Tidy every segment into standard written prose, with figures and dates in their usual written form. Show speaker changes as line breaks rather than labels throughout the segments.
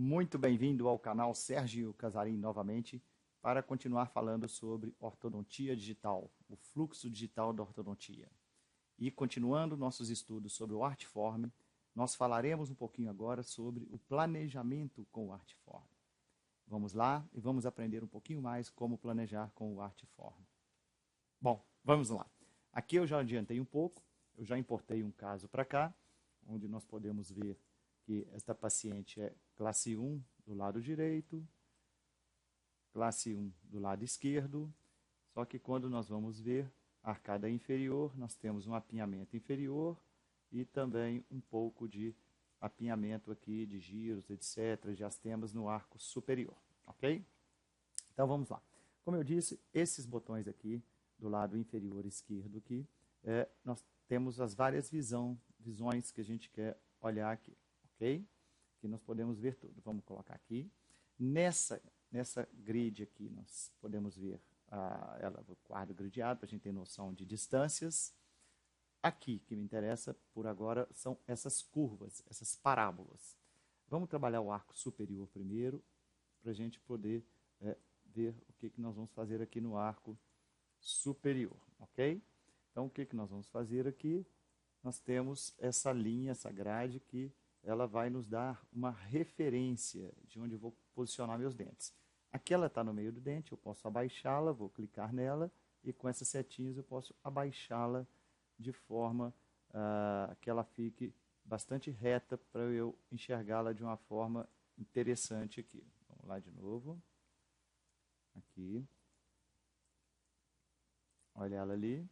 Muito bem-vindo ao canal Sérgio Casarim novamente para continuar falando sobre ortodontia digital, o fluxo digital da ortodontia. E continuando nossos estudos sobre o Artiform, nós falaremos um pouquinho agora sobre o planejamento com o Artiform. Vamos lá e vamos aprender um pouquinho mais como planejar com o Artiform. Bom, vamos lá. Aqui eu já adiantei um pouco, eu já importei um caso para cá, onde nós podemos ver que esta paciente é classe 1 do lado direito, classe 1 do lado esquerdo, só que quando nós vamos ver a arcada inferior, nós temos um apinhamento inferior e também um pouco de apinhamento aqui de giros, etc., já temos no arco superior, ok? Então vamos lá. Como eu disse, esses botões aqui do lado inferior esquerdo aqui, nós temos as várias visões que a gente quer olhar aqui, ok? Que nós podemos ver tudo. Vamos colocar aqui. Nessa grid aqui, nós podemos ver o quadro gridiado, para a gente ter noção de distâncias. Aqui, que me interessa por agora, são essas curvas, essas parábolas. Vamos trabalhar o arco superior primeiro, para a gente poder ver o que nós vamos fazer aqui no arco superior, ok? Então, o que nós vamos fazer aqui? Nós temos essa linha, essa grade que ela vai nos dar uma referência de onde eu vou posicionar meus dentes. Aqui ela está no meio do dente, eu posso abaixá-la, vou clicar nela, e com essas setinhas eu posso abaixá-la de forma que ela fique bastante reta para eu enxergá-la de uma forma interessante aqui. Vamos lá de novo. Aqui. Olha ela ali.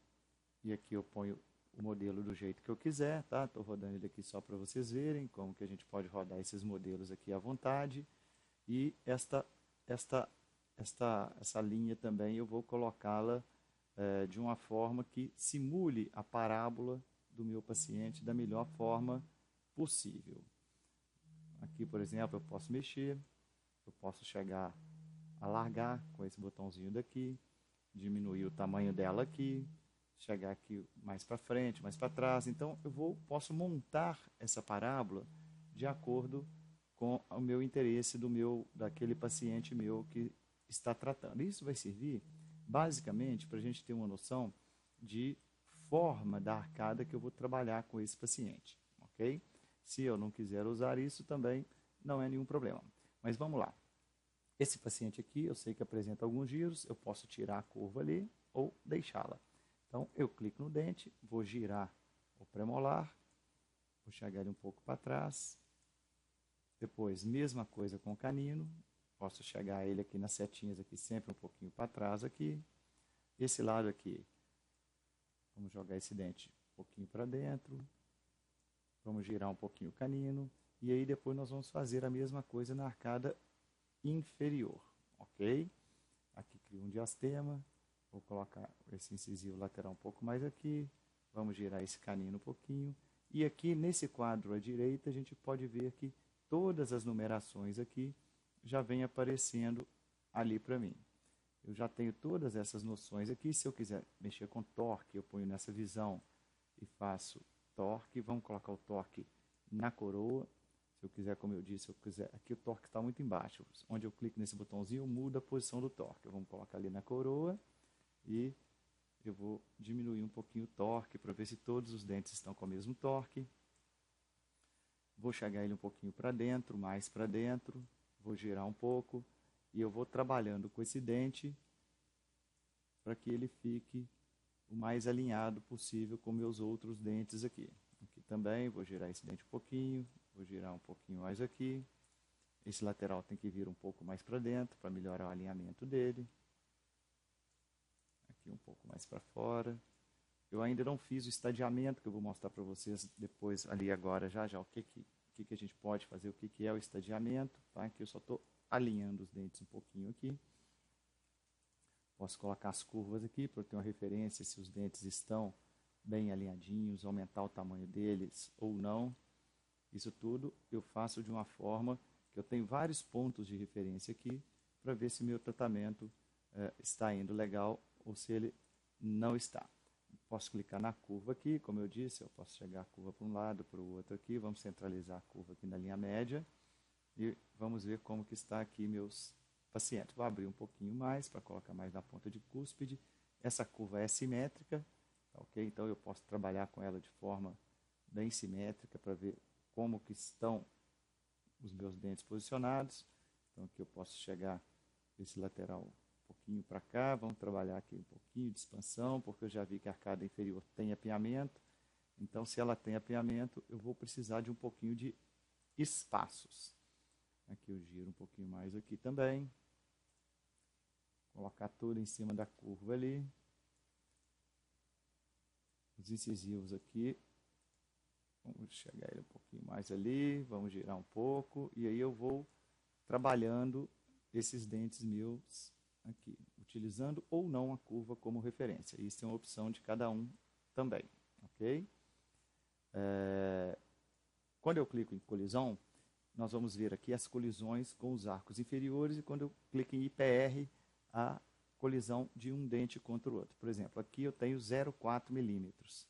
E aqui eu ponho o modelo do jeito que eu quiser, tá? Estou rodando ele aqui só para vocês verem como que a gente pode rodar esses modelos aqui à vontade. E essa linha também eu vou colocá-la de uma forma que simule a parábola do meu paciente da melhor forma possível. Aqui, por exemplo, eu posso mexer, eu posso chegar a largar com esse botãozinho daqui, diminuir o tamanho dela aqui, chegar aqui mais para frente, mais para trás. Então, eu posso montar essa parábola de acordo com o meu interesse daquele paciente meu que está tratando. Isso vai servir, basicamente, para a gente ter uma noção de forma da arcada que eu vou trabalhar com esse paciente, ok? Se eu não quiser usar isso também, não é nenhum problema. Mas vamos lá. Esse paciente aqui, eu sei que apresenta alguns giros, eu posso tirar a curva ali ou deixá-la. Então, eu clico no dente, vou girar o premolar, vou chegar ele um pouco para trás. Depois, mesma coisa com o canino, posso chegar ele aqui nas setinhas, aqui sempre um pouquinho para trás aqui. Esse lado aqui, vamos jogar esse dente um pouquinho para dentro. Vamos girar um pouquinho o canino. E aí depois nós vamos fazer a mesma coisa na arcada inferior, ok? Aqui cria um diastema. Vou colocar esse incisivo lateral um pouco mais aqui. Vamos girar esse canino um pouquinho. E aqui nesse quadro à direita a gente pode ver que todas as numerações aqui já vêm aparecendo ali para mim. Eu já tenho todas essas noções aqui. Se eu quiser mexer com torque, eu ponho nessa visão e faço torque. Vamos colocar o torque na coroa. Se eu quiser, como eu disse, aqui o torque está muito embaixo. Onde eu clico nesse botãozinho, muda a posição do torque. Vamos colocar ali na coroa. E eu vou diminuir um pouquinho o torque para ver se todos os dentes estão com o mesmo torque. Vou chegar ele um pouquinho para dentro, mais para dentro. Vou girar um pouco. E eu vou trabalhando com esse dente para que ele fique o mais alinhado possível com meus outros dentes aqui. Aqui também, vou girar esse dente um pouquinho. Vou girar um pouquinho mais aqui. Esse lateral tem que vir um pouco mais para dentro para melhorar o alinhamento dele. Aqui um pouco mais para fora. Eu ainda não fiz o estadiamento, que eu vou mostrar para vocês depois, ali agora, já, o que a gente pode fazer, o que é o estadiamento. Tá? Aqui eu só estou alinhando os dentes um pouquinho aqui. Posso colocar as curvas aqui, para eu ter uma referência se os dentes estão bem alinhadinhos, aumentar o tamanho deles ou não. Isso tudo eu faço de uma forma que eu tenho vários pontos de referência aqui, para ver se meu tratamento está indo legal ou se ele não está. Posso clicar na curva aqui, como eu disse, eu posso chegar a curva para um lado, para o outro aqui. Vamos centralizar a curva aqui na linha média. E vamos ver como que está aqui meus pacientes. Vou abrir um pouquinho mais para colocar mais na ponta de cúspide. Essa curva é simétrica, ok? Então eu posso trabalhar com ela de forma bem simétrica para ver como que estão os meus dentes posicionados. Então aqui eu posso chegar esse lateral um pouquinho para cá, vamos trabalhar aqui um pouquinho de expansão, porque eu já vi que a arcada inferior tem apinhamento. Então, se ela tem apinhamento, eu vou precisar de um pouquinho de espaços. Aqui eu giro um pouquinho mais aqui também. Colocar tudo em cima da curva ali. Os incisivos aqui. Vamos chegar ele um pouquinho mais ali. Vamos girar um pouco. E aí eu vou trabalhando esses dentes meus aqui. Utilizando ou não a curva como referência. Isso é uma opção de cada um também. Ok? Quando eu clico em colisão, nós vamos ver aqui as colisões com os arcos inferiores, e quando eu clico em IPR, a colisão de um dente contra o outro. Por exemplo, aqui eu tenho 0,4 milímetros.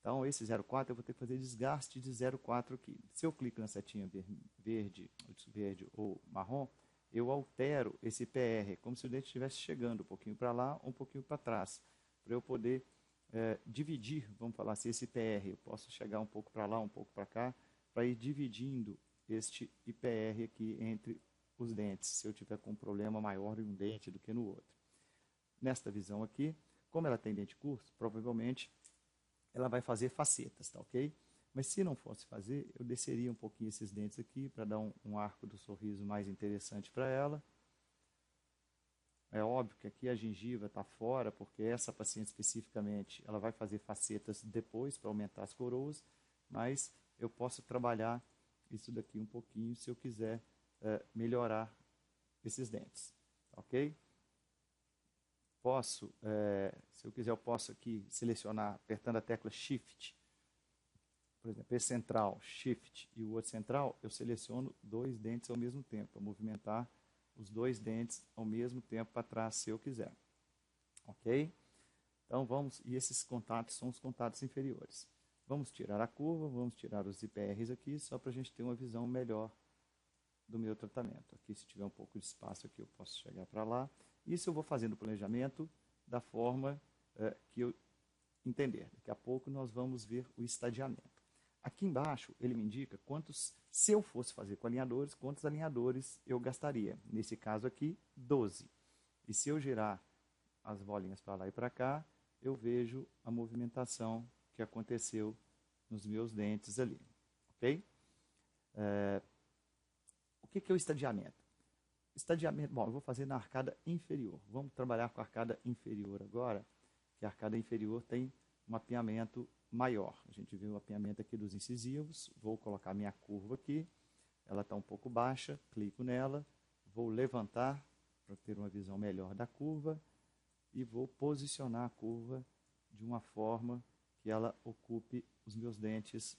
Então, esse 0,4 eu vou ter que fazer desgaste de 0,4 aqui. Se eu clico na setinha verde ou marrom, eu altero esse IPR, como se o dente estivesse chegando um pouquinho para lá, um pouquinho para trás, para eu poder dividir, vamos falar assim, esse IPR. Eu posso chegar um pouco para lá, um pouco para cá, para ir dividindo este IPR aqui entre os dentes, se eu tiver com um problema maior em um dente do que no outro. Nesta visão aqui, como ela tem dente curto, provavelmente ela vai fazer facetas, tá ok? Mas se não fosse fazer, eu desceria um pouquinho esses dentes aqui para dar um arco do sorriso mais interessante para ela. É óbvio que aqui a gengiva está fora, porque essa paciente especificamente, ela vai fazer facetas depois para aumentar as coroas, mas eu posso trabalhar isso daqui um pouquinho se eu quiser melhorar esses dentes, ok? Posso, se eu quiser, eu posso aqui selecionar, apertando a tecla Shift, por exemplo, esse central, Shift e o outro central, eu seleciono dois dentes ao mesmo tempo, para movimentar os dois dentes ao mesmo tempo para trás, se eu quiser. Ok? Então vamos, e esses contatos são os contatos inferiores. Vamos tirar a curva, vamos tirar os IPRs aqui, só para a gente ter uma visão melhor do meu tratamento. Aqui, se tiver um pouco de espaço aqui, eu posso chegar para lá. Isso eu vou fazendo o planejamento da forma que eu entender. Daqui a pouco nós vamos ver o estadiamento. Aqui embaixo, ele me indica quantos, se eu fosse fazer com alinhadores, quantos alinhadores eu gastaria. Nesse caso aqui, 12. E se eu girar as bolinhas para lá e para cá, eu vejo a movimentação que aconteceu nos meus dentes ali. Ok? O que é o estadiamento? Estadiamento, bom, eu vou fazer na arcada inferior. Vamos trabalhar com a arcada inferior agora, que a arcada inferior tem um apinhamento maior. A gente viu o apinhamento aqui dos incisivos. Vou colocar minha curva aqui. Ela está um pouco baixa. Clico nela. Vou levantar para ter uma visão melhor da curva. E vou posicionar a curva de uma forma que ela ocupe os meus dentes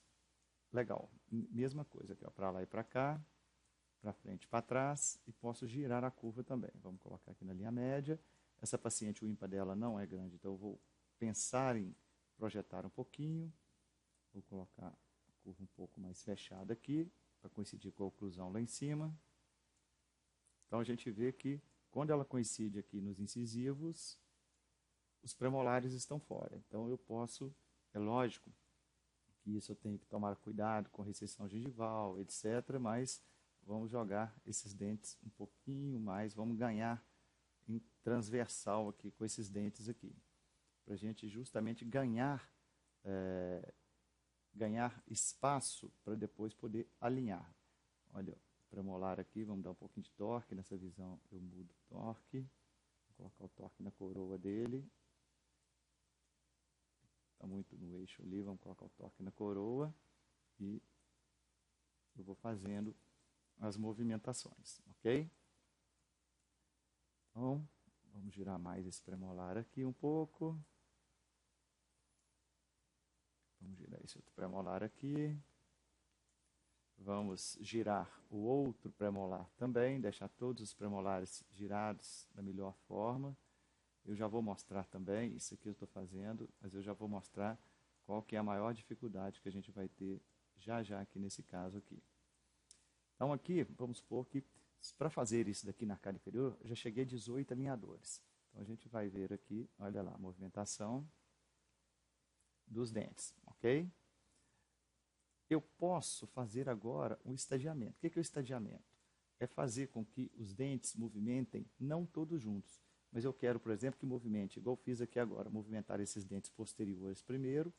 legal. Mesma coisa aqui, para lá e para cá. Para frente e para trás. E posso girar a curva também. Vamos colocar aqui na linha média. Essa paciente, o ímpar dela não é grande. Então eu vou pensar em projetar um pouquinho, vou colocar a curva um pouco mais fechada aqui, para coincidir com a oclusão lá em cima. Então a gente vê que quando ela coincide aqui nos incisivos, os premolares estão fora. Então eu posso, é lógico que isso eu tenho que tomar cuidado com recessão gengival, etc., mas vamos jogar esses dentes um pouquinho mais, vamos ganhar em transversal aqui com esses dentes aqui, para a gente justamente ganhar espaço para depois poder alinhar. Olha, o premolar aqui, vamos dar um pouquinho de torque, nessa visão eu mudo o torque, vou colocar o torque na coroa dele, está muito no eixo ali, vamos colocar o torque na coroa e eu vou fazendo as movimentações, ok? Então, vamos girar mais esse premolar aqui um pouco. Vamos girar esse outro premolar aqui. Vamos girar o outro premolar também, deixar todos os premolares girados da melhor forma. Eu já vou mostrar também, isso aqui eu estou fazendo, mas eu já vou mostrar qual que é a maior dificuldade que a gente vai ter já aqui nesse caso aqui. Então aqui, vamos supor que para fazer isso daqui na arcada inferior, eu já cheguei a 18 alinhadores. Então a gente vai ver aqui, olha lá, a movimentação dos dentes, ok? Eu posso fazer agora um estadiamento. O que é o estadiamento? É fazer com que os dentes movimentem, não todos juntos, mas eu quero, por exemplo, que movimente, igual eu fiz aqui agora, movimentar esses dentes posteriores primeiro,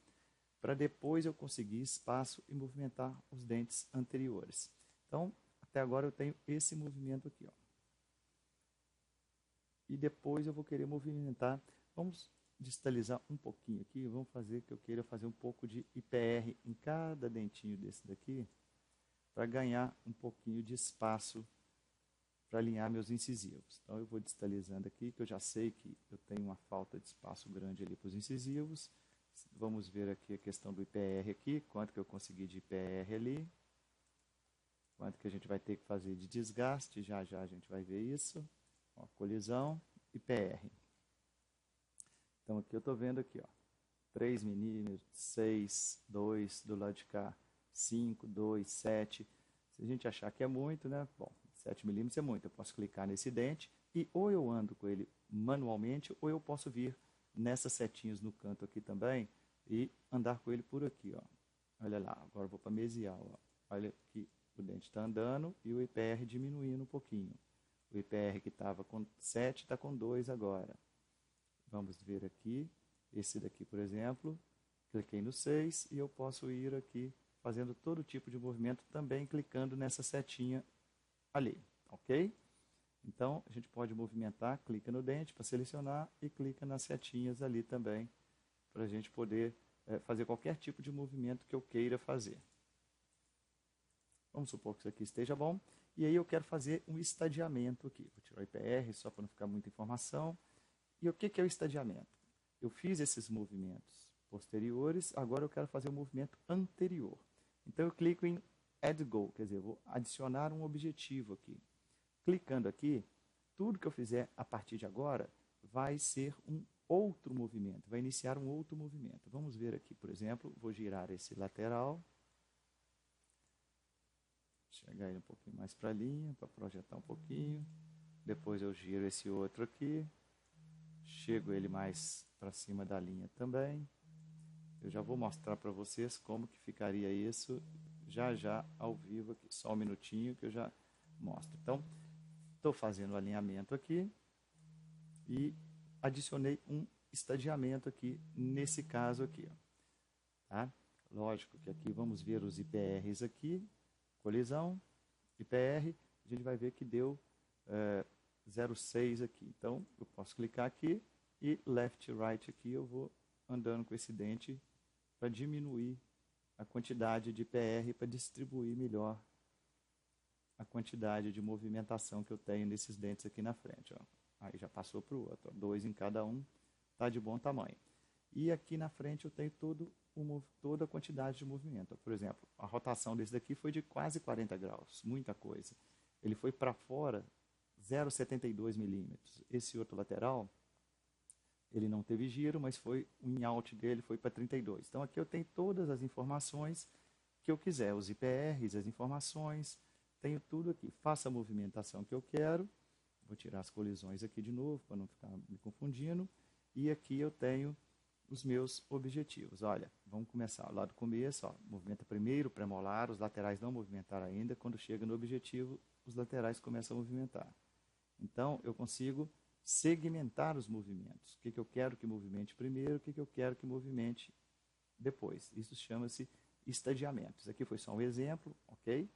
para depois eu conseguir espaço e movimentar os dentes anteriores. Então, até agora eu tenho esse movimento aqui, ó. E depois eu vou querer movimentar. Vamos distalizar um pouquinho aqui. Vamos fazer que eu queira fazer um pouco de IPR em cada dentinho desse daqui, para ganhar um pouquinho de espaço para alinhar meus incisivos. Então eu vou distalizando aqui, que eu já sei que eu tenho uma falta de espaço grande ali para os incisivos. Vamos ver aqui a questão do IPR aqui, quanto que eu consegui de IPR ali. Quanto que a gente vai ter que fazer de desgaste, já já a gente vai ver isso. Ó, colisão e PR. Então aqui eu estou vendo aqui, ó, 3 milímetros, 6, 2 do lado de cá, 5, 2, 7. Se a gente achar que é muito, né? Bom, 7 milímetros é muito. Eu posso clicar nesse dente e ou eu ando com ele manualmente ou eu posso vir nessas setinhas no canto aqui também e andar com ele por aqui, ó. Olha lá, agora eu vou para mesial, ó. Olha que o dente está andando e o IPR diminuindo um pouquinho. O IPR que estava com 7 está com 2 agora. Vamos ver aqui, esse daqui, por exemplo, cliquei no 6 e eu posso ir aqui fazendo todo tipo de movimento também clicando nessa setinha ali, ok? Então, a gente pode movimentar, clica no dente para selecionar e clica nas setinhas ali também, para a gente poder fazer qualquer tipo de movimento que eu queira fazer. Vamos supor que isso aqui esteja bom. E aí eu quero fazer um estadiamento aqui. Vou tirar o IPR só para não ficar muita informação. E o que é o estadiamento? Eu fiz esses movimentos posteriores, agora eu quero fazer o movimento anterior. Então eu clico em Add Goal, quer dizer, eu vou adicionar um objetivo aqui. Clicando aqui, tudo que eu fizer a partir de agora vai ser um outro movimento, vai iniciar um outro movimento. Vamos ver aqui, por exemplo, vou girar esse lateral. Chegar ele um pouquinho mais para a linha, para projetar um pouquinho. Depois eu giro esse outro aqui. Chego ele mais para cima da linha também. Eu já vou mostrar para vocês como que ficaria isso já já ao vivo aqui. Só um minutinho que eu já mostro. Então, estou fazendo o alinhamento aqui e adicionei um estadiamento aqui, nesse caso aqui. Ó. Tá? Lógico que aqui vamos ver os IPRs aqui. Colisão, IPR, a gente vai ver que deu 0,6 aqui. Então, eu posso clicar aqui e left, right aqui, eu vou andando com esse dente para diminuir a quantidade de IPR, para distribuir melhor a quantidade de movimentação que eu tenho nesses dentes aqui na frente. Ó. Aí já passou para o outro, ó, 2 em cada um, está de bom tamanho. E aqui na frente eu tenho toda a quantidade de movimento. Por exemplo, a rotação desse daqui foi de quase 40 graus, muita coisa. Ele foi para fora 0,72 milímetros. Esse outro lateral, ele não teve giro, mas foi o in-out dele foi para 32. Então aqui eu tenho todas as informações que eu quiser, os IPRs, as informações, tenho tudo aqui. Faço a movimentação que eu quero. Vou tirar as colisões aqui de novo, para não ficar me confundindo. E aqui eu tenho os meus objetivos. Olha, vamos começar lá do começo, ó, movimenta primeiro o premolar, os laterais não movimentaram ainda, quando chega no objetivo, os laterais começam a movimentar. Então, eu consigo segmentar os movimentos. O que eu quero que movimente primeiro, o que eu quero que movimente depois. Isso chama-se estadiamento. Isso aqui foi só um exemplo, ok?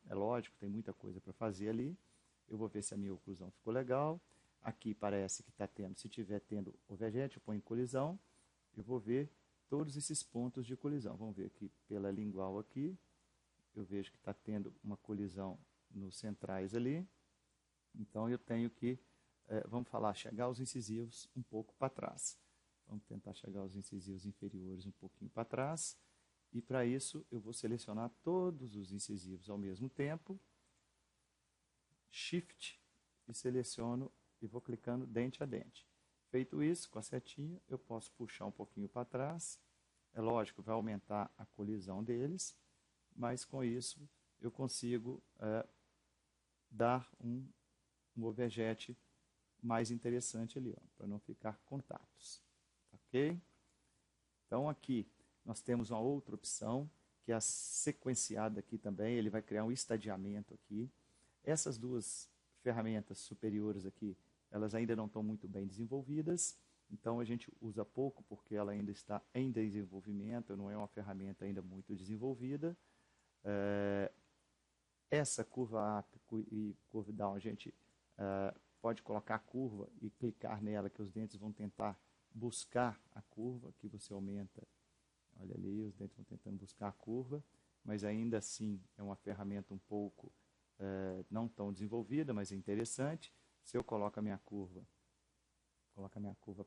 É lógico, tem muita coisa para fazer ali. Eu vou ver se a minha oclusão ficou legal. Aqui parece que está tendo, se tiver tendo overjet, eu ponho em colisão, eu vou ver todos esses pontos de colisão. Vamos ver aqui pela lingual aqui, eu vejo que está tendo uma colisão nos centrais ali. Então eu tenho que, vamos falar, chegar os incisivos um pouco para trás. Vamos tentar chegar os incisivos inferiores um pouquinho para trás. E para isso eu vou selecionar todos os incisivos ao mesmo tempo. Shift e seleciono e vou clicando dente a dente. Feito isso, com a setinha, eu posso puxar um pouquinho para trás. É lógico, vai aumentar a colisão deles, mas com isso eu consigo dar um overjet mais interessante ali, para não ficar contatos. Ok? Então aqui nós temos uma outra opção, que é a sequenciada aqui também, ele vai criar um estadiamento aqui. Essas duas ferramentas superiores aqui, elas ainda não estão muito bem desenvolvidas, então a gente usa pouco porque ela ainda está em desenvolvimento, não é uma ferramenta ainda muito desenvolvida. Essa curva up e curva down, a gente pode colocar a curva e clicar nela, que os dentes vão tentar buscar a curva, que você aumenta. Olha ali, os dentes vão tentando buscar a curva, mas ainda assim é uma ferramenta um pouco não tão desenvolvida, mas é interessante. Se eu coloco a minha curva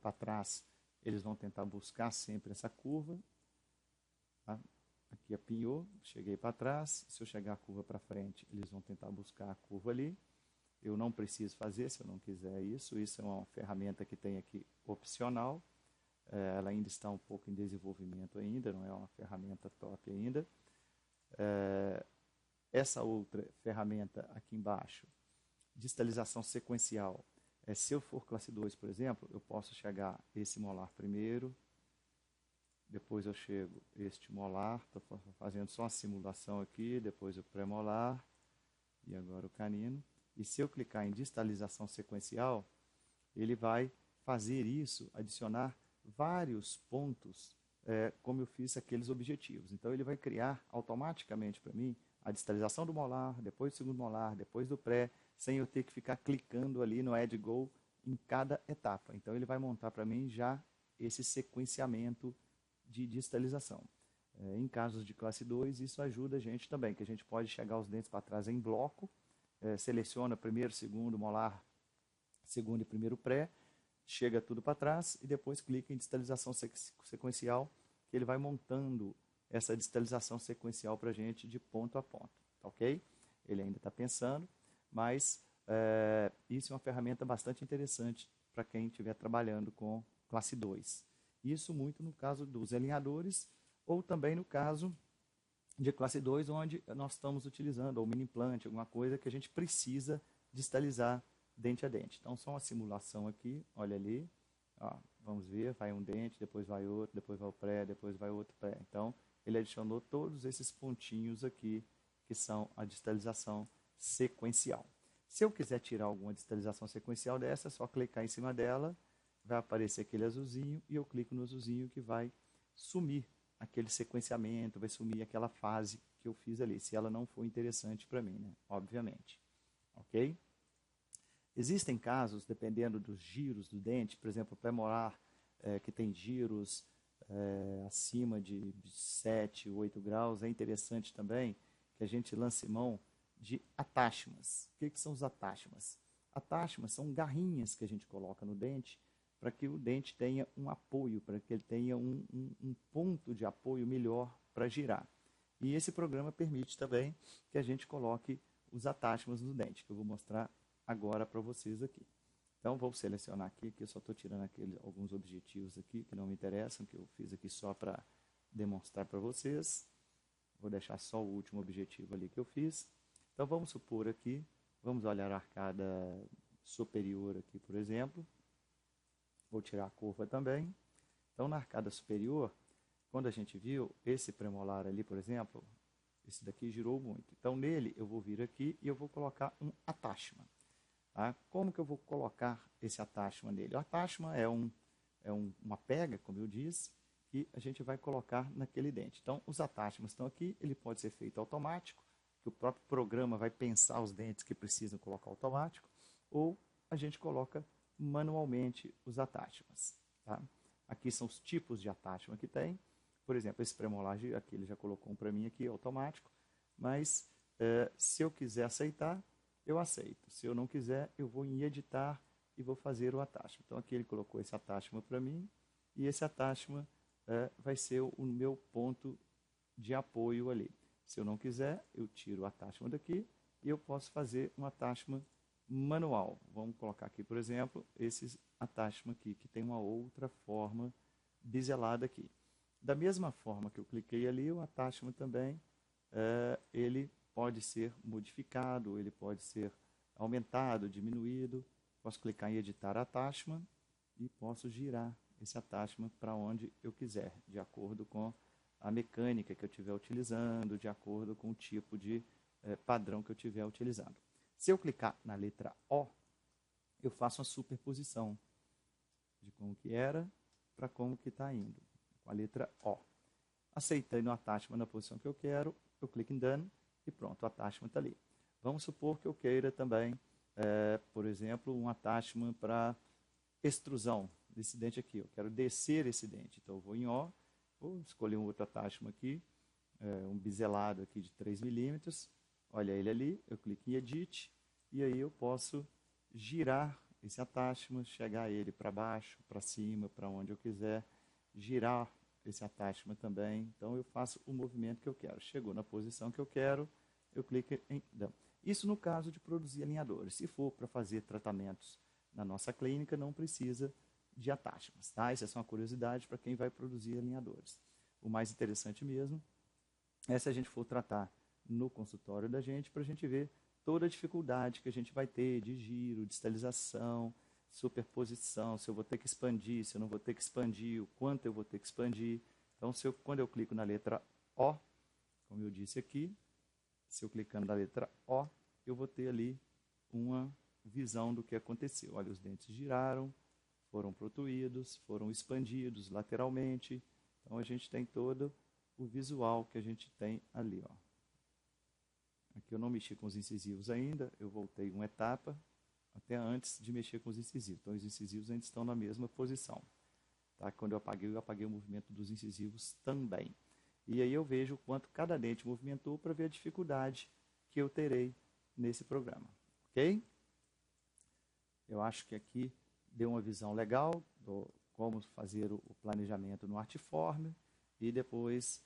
para trás, eles vão tentar buscar sempre essa curva. Tá? Aqui apinhou, cheguei para trás. Se eu chegar a curva para frente, eles vão tentar buscar a curva ali. Eu não preciso fazer se eu não quiser isso. Isso é uma ferramenta que tem aqui opcional. Ela ainda está um pouco em desenvolvimento ainda, não é uma ferramenta top ainda. Essa outra ferramenta aqui embaixo, distalização sequencial. Se eu for classe 2, por exemplo, eu posso chegar esse molar primeiro, depois eu chego este molar, estou fazendo só uma simulação aqui, depois o premolar e agora o canino. E se eu clicar em distalização sequencial, ele vai fazer isso, adicionar vários pontos, como eu fiz aqueles objetivos. Então ele vai criar automaticamente para mim a distalização do molar, depois do segundo molar, depois do pré, sem eu ter que ficar clicando ali no Add Go em cada etapa. Então ele vai montar para mim já esse sequenciamento de distalização. Em casos de classe 2, isso ajuda a gente também, que a gente pode chegar os dentes para trás em bloco, seleciona primeiro, segundo molar, segundo e primeiro pré, chega tudo para trás e depois clica em distalização sequencial, que ele vai montando essa distalização sequencial para a gente de ponto a ponto, tá ok? Ele ainda está pensando, mas isso é uma ferramenta bastante interessante para quem estiver trabalhando com classe 2. Isso muito no caso dos alinhadores ou também no caso de classe 2, onde nós estamos utilizando ou mini implante, alguma coisa que a gente precisa distalizar dente a dente. Então, só uma simulação aqui, olha ali, ó, vamos ver, vai um dente, depois vai outro, depois vai o pré, depois vai outro pré. Então, ele adicionou todos esses pontinhos aqui, que são a distalização sequencial. Se eu quiser tirar alguma distalização sequencial dessa, é só clicar em cima dela, vai aparecer aquele azulzinho, e eu clico no azulzinho que vai sumir aquele sequenciamento, vai sumir aquela fase que eu fiz ali, se ela não for interessante para mim, né? Obviamente. Ok? Existem casos, dependendo dos giros do dente, por exemplo, o premolar, que tem giros acima de 7, 8 graus, é interessante também que a gente lance mão de atáchimas. O que são os atáchimas? Atáchimas são garrinhas que a gente coloca no dente para que o dente tenha um apoio, para que ele tenha um ponto de apoio melhor para girar. E esse programa permite também que a gente coloque os atáchimas no dente, que eu vou mostrar agora para vocês aqui. Então, vou selecionar aqui, que eu só estou tirando alguns objetivos aqui que não me interessam, que eu fiz aqui só para demonstrar para vocês. Vou deixar só o último objetivo ali que eu fiz. Então, vamos supor aqui, vamos olhar a arcada superior aqui, por exemplo. Vou tirar a curva também. Então, na arcada superior, quando a gente viu esse premolar ali, por exemplo, esse daqui girou muito. Então, nele, eu vou vir aqui e eu vou colocar um attachment. Tá? Como que eu vou colocar esse attachment nele? O attachment é uma pega, como eu disse, que a gente vai colocar naquele dente. Então, os attachments estão aqui, ele pode ser feito automático, que o próprio programa vai pensar os dentes que precisam colocar automático, ou a gente coloca manualmente os attachments. Tá? Aqui são os tipos de attachment que tem. Por exemplo, esse premolar aqui, ele já colocou um para mim aqui, automático, mas se eu quiser aceitar, eu aceito. Se eu não quiser, eu vou em editar e vou fazer o attachment. Então aqui ele colocou esse attachment para mim e esse attachment vai ser o meu ponto de apoio ali. Se eu não quiser, eu tiro o attachment daqui e eu posso fazer um attachment manual. Vamos colocar aqui, por exemplo, esse attachment aqui, que tem uma outra forma biselada aqui. Da mesma forma que eu cliquei ali, o attachment também, ele pode ser modificado, ele pode ser aumentado, diminuído. Posso clicar em editar attachment e posso girar esse attachment para onde eu quiser, de acordo com a mecânica que eu estiver utilizando, de acordo com o tipo de padrão que eu estiver utilizando. Se eu clicar na letra O, eu faço uma superposição de como que era para como que está indo, com a letra O. Aceitando o attachment na posição que eu quero, eu clico em Done e pronto, o attachment está ali. Vamos supor que eu queira também, por exemplo, um attachment para extrusão desse dente aqui. Eu quero descer esse dente, então eu vou em O, vou escolher um outro attachment aqui, um biselado aqui de 3 milímetros. Olha ele ali, eu clico em Edit e aí eu posso girar esse attachment, chegar ele para baixo, para cima, para onde eu quiser, girar esse attachment também. Então eu faço o movimento que eu quero. Chegou na posição que eu quero, eu clico em Done. Isso no caso de produzir alinhadores. Se for para fazer tratamentos na nossa clínica, não precisa de attachments, tá? Isso é só uma curiosidade para quem vai produzir alinhadores. O mais interessante mesmo é se a gente for tratar no consultório da gente, para a gente ver toda a dificuldade que a gente vai ter de giro, de estilização, superposição, se eu vou ter que expandir, se eu não vou ter que expandir, o quanto eu vou ter que expandir. Então, quando eu clico na letra O, como eu disse aqui, se eu clicando na letra O, eu vou ter ali uma visão do que aconteceu. Olha, os dentes giraram, foram protuídos, foram expandidos lateralmente. Então, a gente tem todo o visual que a gente tem ali, ó. Aqui eu não mexi com os incisivos ainda, eu voltei uma etapa até antes de mexer com os incisivos. Então, os incisivos ainda estão na mesma posição. Tá? Quando eu apaguei o movimento dos incisivos também. E aí eu vejo o quanto cada dente movimentou para ver a dificuldade que eu terei nesse programa. Ok? Eu acho que aqui deu uma visão legal do como fazer o planejamento no Artiform. E depois,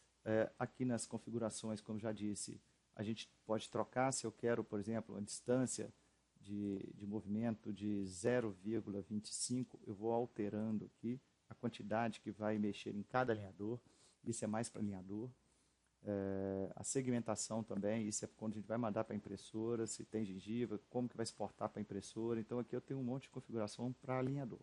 aqui nas configurações, como já disse, a gente pode trocar, se eu quero, por exemplo, uma distância de movimento de 0,25, eu vou alterando aqui a quantidade que vai mexer em cada alinhador. Isso é mais para alinhador. A segmentação também, isso é quando a gente vai mandar para a impressora, se tem gengiva, como que vai exportar para a impressora. Então aqui eu tenho um monte de configuração para alinhador.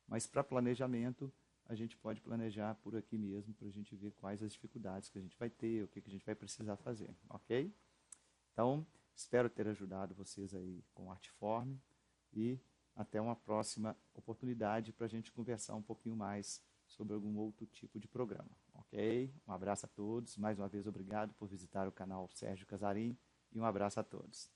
Mas para planejamento, a gente pode planejar por aqui mesmo, para a gente ver quais as dificuldades que a gente vai ter, o que a gente vai precisar fazer, ok? Então, espero ter ajudado vocês aí com o Artiform e até uma próxima oportunidade para a gente conversar um pouquinho mais sobre algum outro tipo de programa, ok? Um abraço a todos, mais uma vez obrigado por visitar o canal Sérgio Casarim e um abraço a todos.